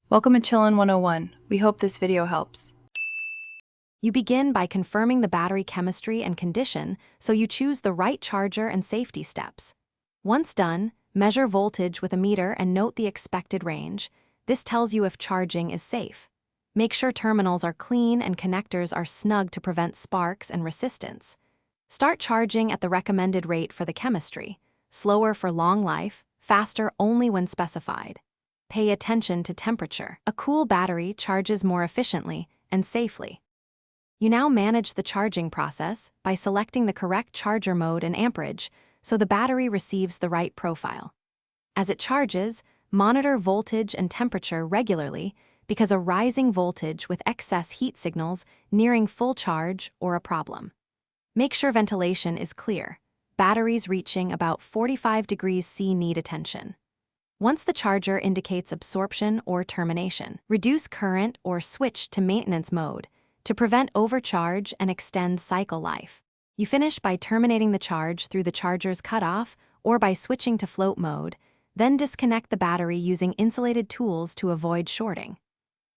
Welcome to Chillin' 101. We hope this video helps. You begin by confirming the battery chemistry and condition, so you choose the right charger and safety steps. Once done, measure voltage with a meter and note the expected range. This tells you if charging is safe. Make sure terminals are clean and connectors are snug to prevent sparks and resistance. Start charging at the recommended rate for the chemistry, slower for long life, faster only when specified. Pay attention to temperature. A cool battery charges more efficiently and safely. You now manage the charging process by selecting the correct charger mode and amperage so the battery receives the right profile. As it charges, monitor voltage and temperature regularly because a rising voltage with excess heat signals nearing full charge or a problem. Make sure ventilation is clear. Batteries reaching about 45 degrees C need attention. Once the charger indicates absorption or termination, reduce current or switch to maintenance mode to prevent overcharge and extend cycle life. You finish by terminating the charge through the charger's cutoff or by switching to float mode, then disconnect the battery using insulated tools to avoid shorting.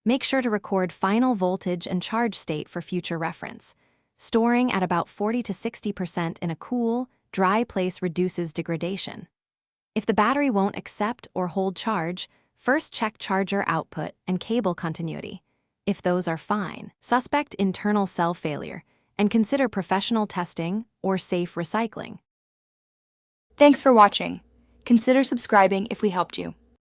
Make sure to record final voltage and charge state for future reference. Storing at about 40 to 60% in a cool, dry place reduces degradation. If the battery won't accept or hold charge, first check charger output and cable continuity. If those are fine, suspect internal cell failure and consider professional testing or safe recycling. Thanks for watching. Consider subscribing if we helped you.